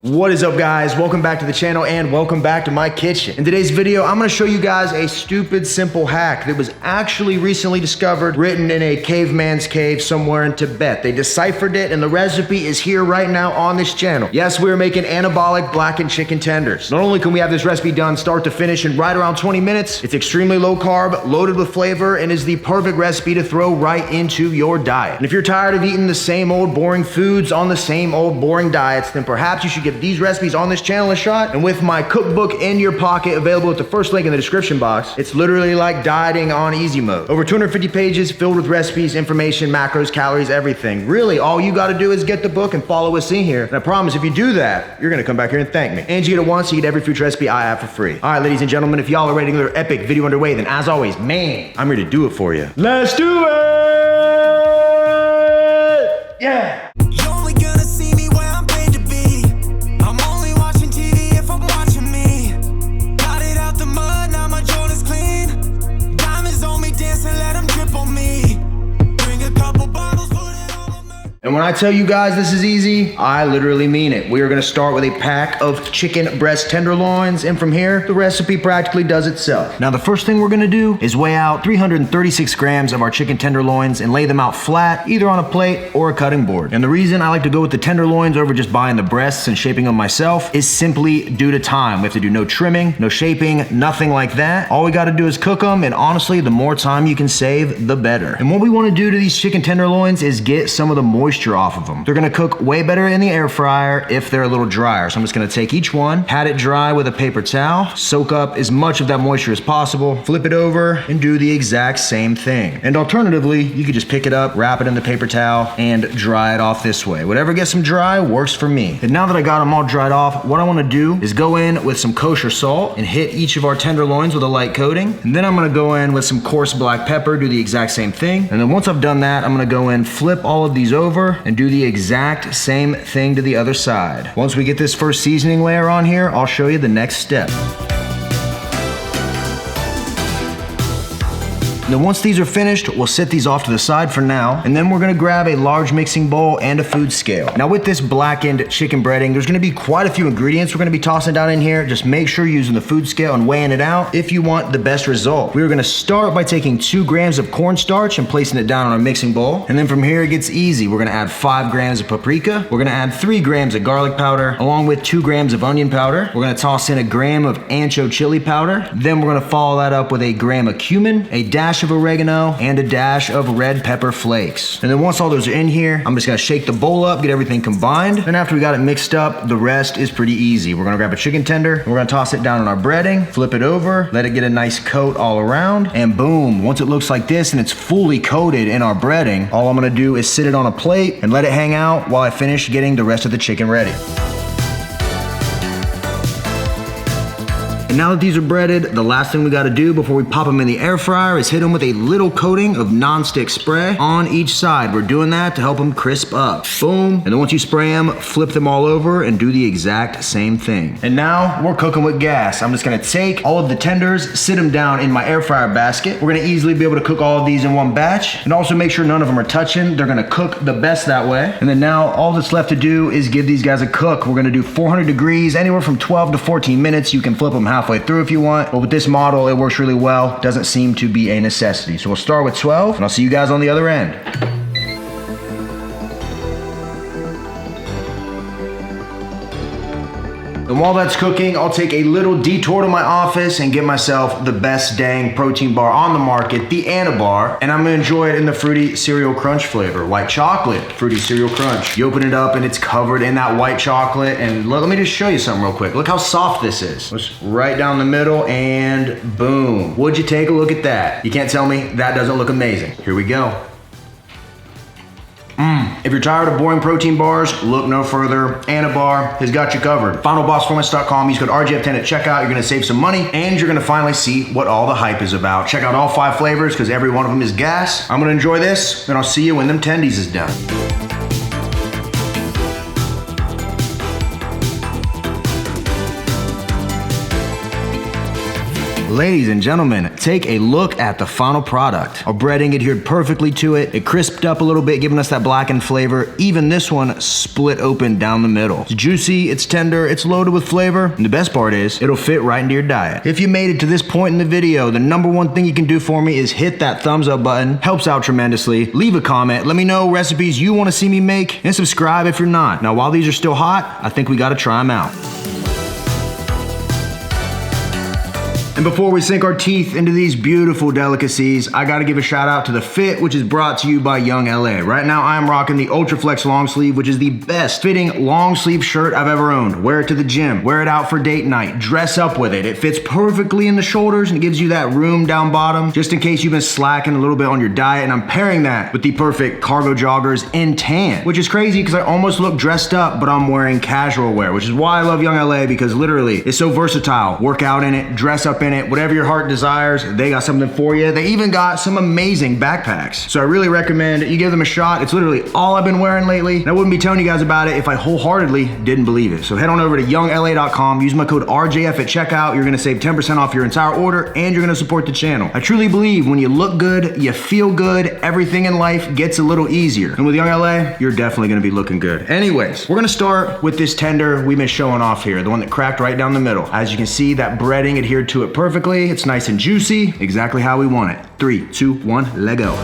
What is up, guys? Welcome back to the channel and welcome back to my kitchen. In today's video, I'm gonna show you guys a stupid simple hack that was actually recently discovered, written in a caveman's cave somewhere in Tibet. They deciphered it and the recipe is here right now on this channel. Yes, we're making anabolic blackened chicken tenders. Not only can we have this recipe done start to finish in right around 20 minutes, it's extremely low carb, loaded with flavor, and is the perfect recipe to throw right into your diet. And if you're tired of eating the same old boring foods on the same old boring diets, then perhaps you should give these recipes on this channel a shot. And with my cookbook in your pocket, available at the first link in the description box, it's literally like dieting on easy mode. Over 250 pages filled with recipes, information, macros, calories, everything. Really, all you gotta do is get the book and follow us in here. And I promise if you do that, you're gonna come back here and thank me. And you get it once, you get every future recipe I have for free. All right, ladies and gentlemen, if y'all are ready to get another epic video underway, then as always, man, I'm here to do it for you. Let's do it! Yeah! And when I tell you guys this is easy, I literally mean it. We are gonna start with a pack of chicken breast tenderloins, and from here, the recipe practically does itself. Now, the first thing we're gonna do is weigh out 336 grams of our chicken tenderloins and lay them out flat, either on a plate or a cutting board. And the reason I like to go with the tenderloins over just buying the breasts and shaping them myself is simply due to time. We have to do no trimming, no shaping, nothing like that. All we gotta do is cook them, and honestly, the more time you can save, the better. And what we wanna do to these chicken tenderloins is get some of the moisture off of them. They're gonna cook way better in the air fryer if they're a little drier. So I'm just gonna take each one, pat it dry with a paper towel, soak up as much of that moisture as possible, flip it over, and do the exact same thing. And alternatively, you could just pick it up, wrap it in the paper towel, and dry it off this way. Whatever gets them dry works for me. And now that I got them all dried off, what I wanna do is go in with some kosher salt and hit each of our tenderloins with a light coating. And then I'm gonna go in with some coarse black pepper, do the exact same thing. And then once I've done that, I'm gonna go in, flip all of these over, and do the exact same thing to the other side. Once we get this first seasoning layer on here, I'll show you the next step. Now, once these are finished, we'll set these off to the side for now, and then we're gonna grab a large mixing bowl and a food scale. Now, with this blackened chicken breading, there's gonna be quite a few ingredients we're gonna be tossing down in here. Just make sure you're using the food scale and weighing it out if you want the best result. We're gonna start by taking 2 grams of cornstarch and placing it down on our mixing bowl. And then from here, it gets easy. We're gonna add 5 grams of paprika. We're gonna add 3 grams of garlic powder, along with 2 grams of onion powder. We're gonna toss in a gram of ancho chili powder. Then we're gonna follow that up with a gram of cumin, a dash of oregano, and a dash of red pepper flakes. And then once all those are in here, I'm just gonna shake the bowl up, get everything combined. Then after we got it mixed up, the rest is pretty easy. We're gonna grab a chicken tender, and we're gonna toss it down on our breading, flip it over, let it get a nice coat all around, and boom, once it looks like this and it's fully coated in our breading, all I'm gonna do is sit it on a plate and let it hang out while I finish getting the rest of the chicken ready. And now that these are breaded, the last thing we gotta do before we pop them in the air fryer is hit them with a little coating of non-stick spray on each side. We're doing that to help them crisp up. Boom. And then once you spray them, flip them all over and do the exact same thing. And now we're cooking with gas. I'm just gonna take all of the tenders, sit them down in my air fryer basket. We're gonna easily be able to cook all of these in one batch, and also make sure none of them are touching. They're gonna cook the best that way. And then now all that's left to do is give these guys a cook. We're gonna do 400 degrees, anywhere from 12 to 14 minutes. You can flip them halfway through if you want, but with this model, it works really well. Doesn't seem to be a necessity. So we'll start with 12, and I'll see you guys on the other end. And while that's cooking, I'll take a little detour to my office and get myself the best dang protein bar on the market, the Anabar, and I'm gonna enjoy it in the fruity cereal crunch flavor. White chocolate, fruity cereal crunch. You open it up and it's covered in that white chocolate, and let me just show you something real quick. Look how soft this is. Just right down the middle, and boom. Would you take a look at that? You can't tell me that doesn't look amazing. Here we go. If you're tired of boring protein bars, look no further. Anabar has got you covered. FinalBossFormats.com. Use code RGF10 at checkout. You're gonna save some money, and you're gonna finally see what all the hype is about. Check out all 5 flavors, because every one of them is gas. I'm gonna enjoy this, and I'll see you when them tendies is done. Ladies and gentlemen, take a look at the final product. Our breading adhered perfectly to it. It crisped up a little bit, giving us that blackened flavor. Even this one split open down the middle. It's juicy, it's tender, it's loaded with flavor, and the best part is, it'll fit right into your diet. If you made it to this point in the video, the number one thing you can do for me is hit that thumbs up button. Helps out tremendously. Leave a comment, let me know recipes you want to see me make, and subscribe if you're not. Now, while these are still hot, I think we gotta try them out. And before we sink our teeth into these beautiful delicacies, I gotta give a shout out to the fit, which is brought to you by Young LA. Right now, I'm rocking the Ultraflex long sleeve, which is the best fitting long sleeve shirt I've ever owned. Wear it to the gym, wear it out for date night, dress up with it. It fits perfectly in the shoulders and it gives you that room down bottom, just in case you've been slacking a little bit on your diet. And I'm pairing that with the perfect cargo joggers in tan, which is crazy because I almost look dressed up, but I'm wearing casual wear, which is why I love Young LA, because literally it's so versatile. Work out in it, dress up in it, whatever your heart desires, they got something for you. They even got some amazing backpacks. So I really recommend you give them a shot. It's literally all I've been wearing lately. And I wouldn't be telling you guys about it if I wholeheartedly didn't believe it. So head on over to youngla.com, use my code RJF at checkout. You're gonna save 10% off your entire order and you're gonna support the channel. I truly believe when you look good, you feel good, everything in life gets a little easier. And with Young LA, you're definitely gonna be looking good. Anyways, we're gonna start with this tender we've been showing off here, the one that cracked right down the middle. As you can see, that breading adhered to it perfectly. It's nice and juicy, exactly how we want it. 3, 2, 1, let go.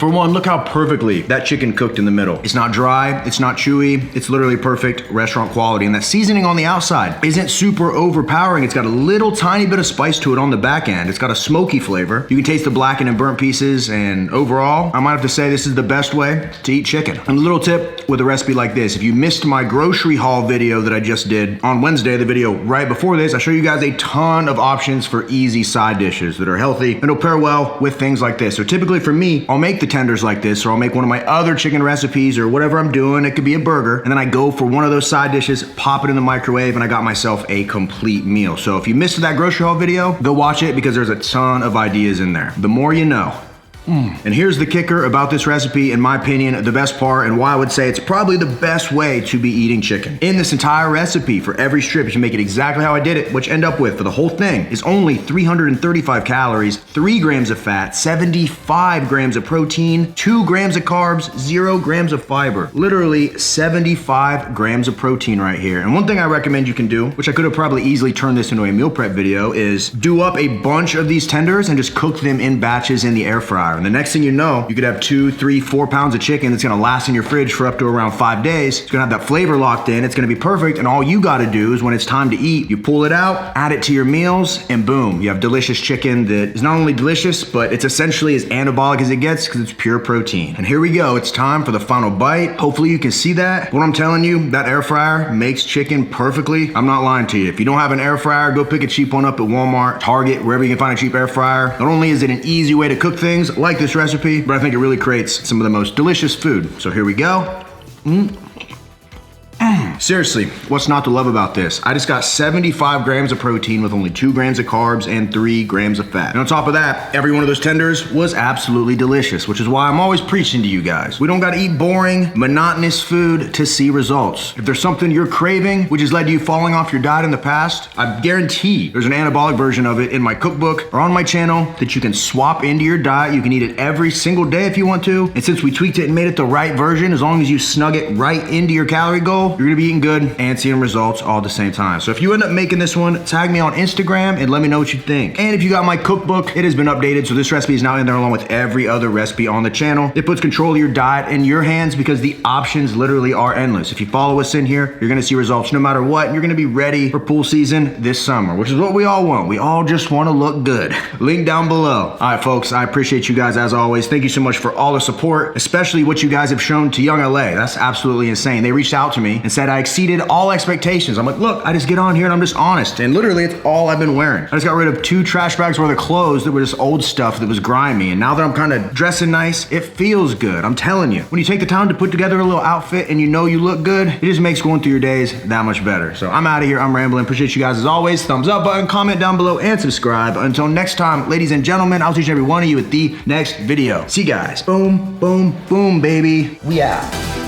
For one, look how perfectly that chicken cooked in the middle. It's not dry, it's not chewy, it's literally perfect restaurant quality. And that seasoning on the outside isn't super overpowering. It's got a little tiny bit of spice to it on the back end. It's got a smoky flavor. You can taste the blackened and burnt pieces, and overall, I might have to say this is the best way to eat chicken. And a little tip with a recipe like this, if you missed my grocery haul video that I just did on Wednesday, the video right before this, I show you guys a ton of options for easy side dishes that are healthy and will pair well with things like this. So typically for me, I'll make the tenders like this, or I'll make one of my other chicken recipes or whatever I'm doing. It could be a burger. And then I go for one of those side dishes, pop it in the microwave, and I got myself a complete meal. So if you missed that grocery haul video, go watch it because there's a ton of ideas in there. The more you know. And here's the kicker about this recipe, in my opinion, the best part, and why I would say it's probably the best way to be eating chicken. In this entire recipe, for every strip, you make it exactly how I did it, which end up with, for the whole thing, is only 335 calories, 3 grams of fat, 75 grams of protein, 2 grams of carbs, 0 grams of fiber. Literally 75 grams of protein right here. And one thing I recommend you can do, which I could have probably easily turned this into a meal prep video, is do up a bunch of these tenders and just cook them in batches in the air fryer. And the next thing you know, you could have 2, 3, 4 pounds of chicken that's gonna last in your fridge for up to around 5 days. It's gonna have that flavor locked in, it's gonna be perfect, and all you gotta do is when it's time to eat, you pull it out, add it to your meals, and boom, you have delicious chicken that is not only delicious, but it's essentially as anabolic as it gets because it's pure protein. And here we go, it's time for the final bite. Hopefully you can see that. What I'm telling you, that air fryer makes chicken perfectly. I'm not lying to you. If you don't have an air fryer, go pick a cheap one up at Walmart, Target, wherever you can find a cheap air fryer. Not only is it an easy way to cook things, like this recipe, but I think it really creates some of the most delicious food. So here we go. Seriously, what's not to love about this? I just got 75 grams of protein with only 2 grams of carbs and 3 grams of fat. And on top of that, every one of those tenders was absolutely delicious, which is why I'm always preaching to you guys. We don't gotta eat boring, monotonous food to see results. If there's something you're craving, which has led to you falling off your diet in the past, I guarantee there's an anabolic version of it in my cookbook or on my channel that you can swap into your diet. You can eat it every single day if you want to. And since we tweaked it and made it the right version, as long as you snug it right into your calorie goal, you're gonna be eating good and seeing results all at the same time. So if you end up making this one, tag me on Instagram and let me know what you think. And if you got my cookbook, it has been updated, so this recipe is now in there along with every other recipe on the channel. It puts control of your diet in your hands because the options literally are endless. If you follow us in here, you're gonna see results no matter what, and you're gonna be ready for pool season this summer, which is what we all want. We all just wanna look good. Link down below. All right, folks, I appreciate you guys as always. Thank you so much for all the support, especially what you guys have shown to Young LA. That's absolutely insane. They reached out to me and said I exceeded all expectations. I'm like, look, I just get on here and I'm just honest. And literally it's all I've been wearing. I just got rid of 2 trash bags worth of clothes that were just old stuff that was grimy. And now that I'm kind of dressing nice, it feels good. I'm telling you, when you take the time to put together a little outfit and you know you look good, it just makes going through your days that much better. So I'm out of here. I'm rambling. Appreciate you guys as always. Thumbs up button, comment down below, and subscribe. Until next time, ladies and gentlemen, I'll teach every one of you at the next video. See you guys. Boom, boom, boom, baby. We out.